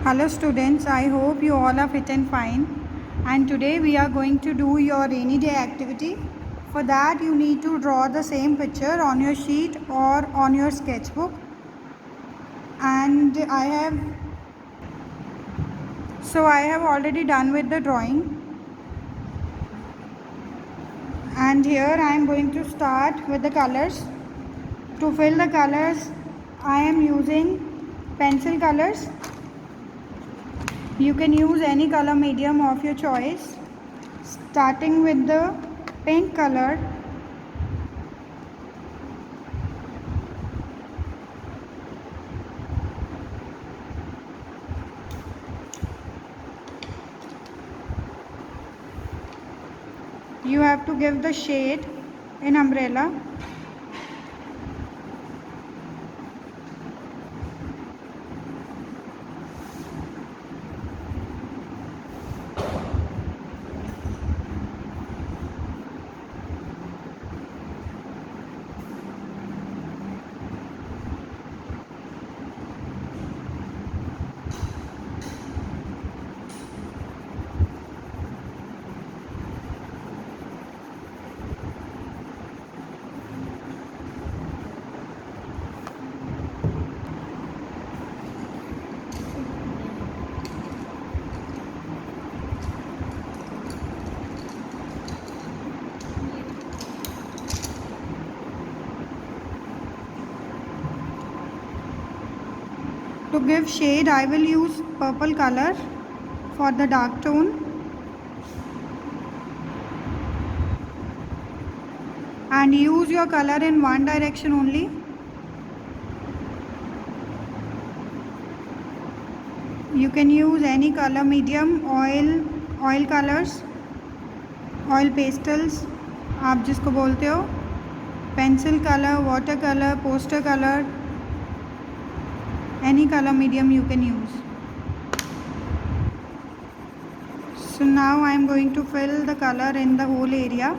Hello students, I hope you all are fit and fine, and today we are going to do your rainy day activity. For that you need to draw the same picture on your sheet or on your sketchbook, and I have already done with the drawing, and here I am going to start with the colors. To fill the colors I am using pencil colors. You can use any color medium of your choice. Starting with the pink color, you have to give the shade in umbrella. To give shade I will use purple color for the dark tone, and use your color in one direction only. You can use any color medium, oil colors, oil pastels आप जिसको बोलते हो, pencil colour, water colour, poster colour, any color medium you can use. So now I am going to fill the color in the whole area.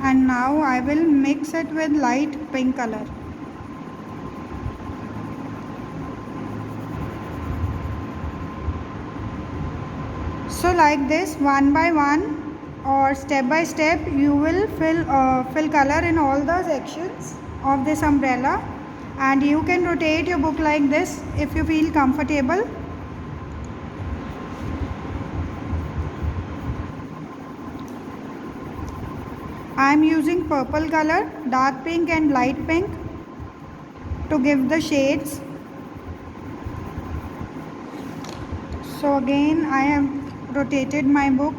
And now I will mix it with light pink color. So like this, one by one or step by step, you will fill color in all the sections of this umbrella, and you can rotate your book like this if you feel comfortable. I am using purple color, dark pink and light pink to give the shades. So again I have rotated my book.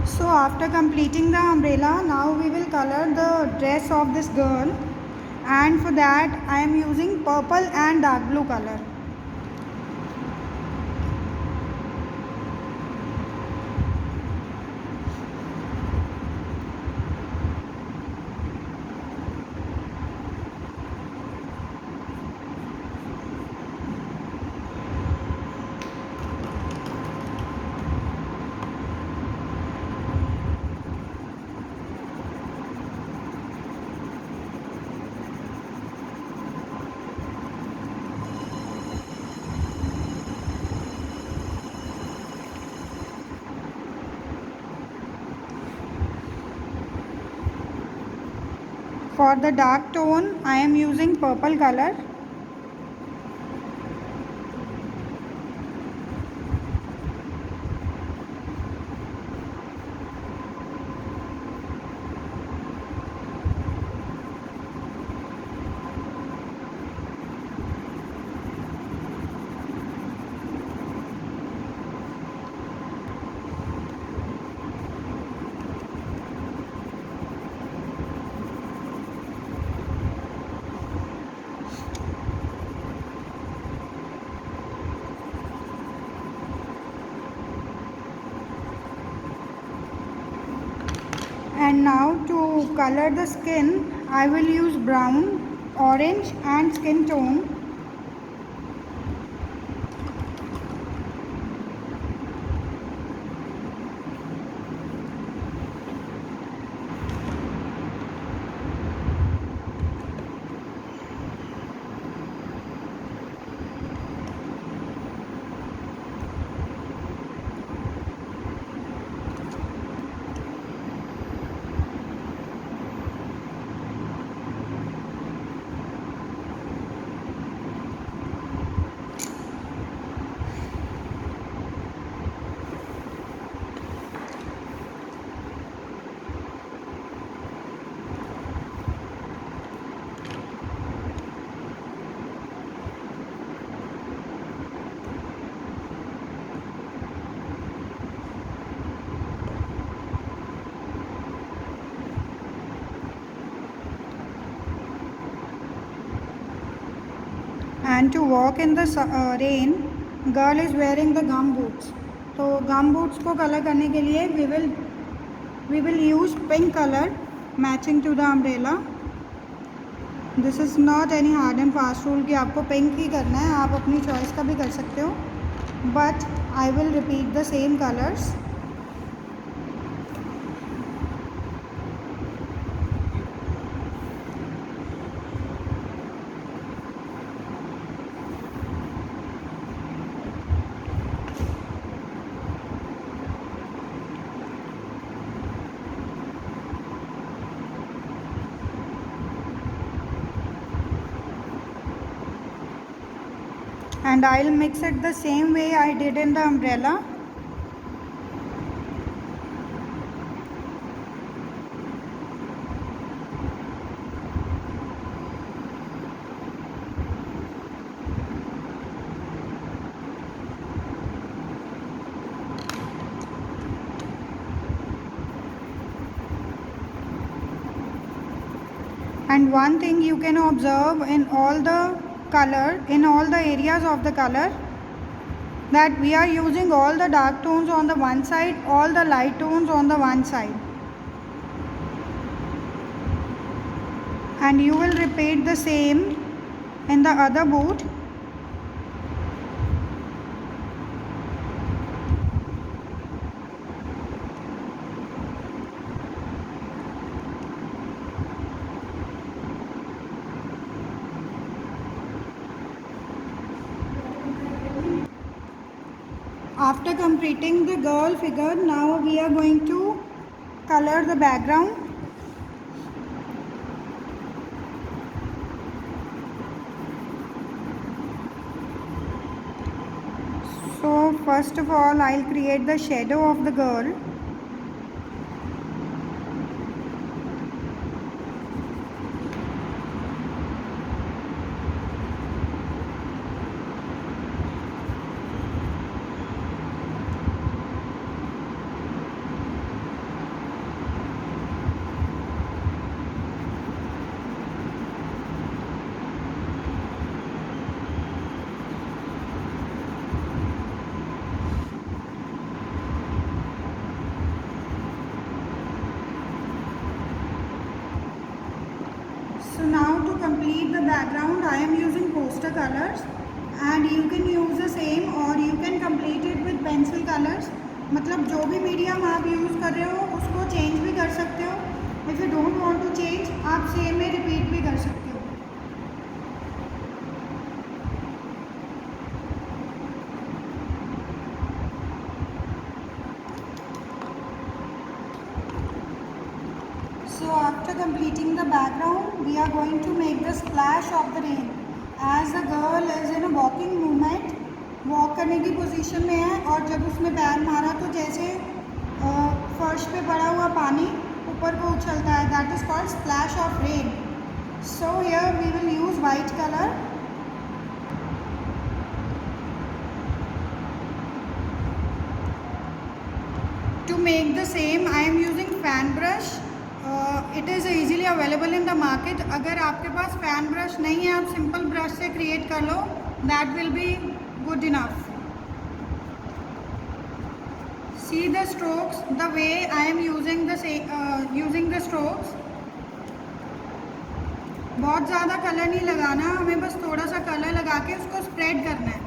So after completing the umbrella, now we will color the dress of this girl, and for that I am using purple and dark blue color. For the dark tone, I am using purple color. And now to color the skin, I will use brown, orange and skin tone. And to walk in the rain, girl is wearing the gum boots. तो gum boots को color करने के लिए we will use pink color matching to the umbrella. This is not any hard and fast rule कि आपको pink ही करना है, आप अपनी choice का भी कर सकते हो. But I will repeat the same colors. And I'll mix it the same way I did in the umbrella. And one thing you can observe in all the color, in all the areas of the color, that we are using all the dark tones on the one side, all the light tones on the one side. And you will repeat the same in the other boot. After completing the girl figure, now we are going to color the background. So first of all, I'll create the shadow of the girl. So now to complete the background, I am using poster colors, and you can use the same or you can complete it with pencil colors. मतलब जो भी medium आप use कर रहे हो उसको change भी कर सकते हो. If you don't want to change, आप सेम में रिपीट भी कर सकते हो. So after completing the background, we are going to make the splash of the rain. As the girl is in a walking movement, walk करने की position में है, और जब उसने पैर मारा तो जैसे फर्श पे पड़ा हुआ पानी ऊपर को उछलता है, that is called splash of rain. So here we will use white colour. To make the same, I am using fan brush. It is easily available in the market. अगर आपके पास fan brush नहीं है, आप simple brush से create कर लो. That will be good enough. See the strokes, the way I am using the strokes. बहुत ज़्यादा colour नहीं लगाना, हमें बस थोड़ा सा कलर लगा के उसको स्प्रेड करना है.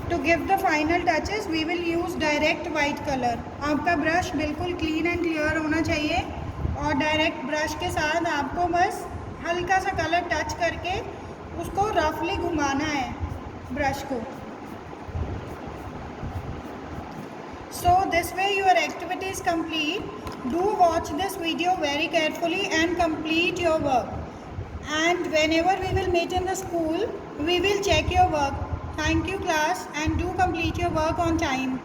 To give the final touches, we will use direct white color. आपका ब्रश बिल्कुल क्लीन एंड क्लियर होना चाहिए और डायरेक्ट ब्रश के साथ आपको बस हल्का सा कलर टच करके उसको रफली घुमाना है ब्रश को. So this way your activity is complete. Do watch this video very carefully and complete your work. And whenever we will meet in the school, we will check your work. Thank you class, and do complete your work on time.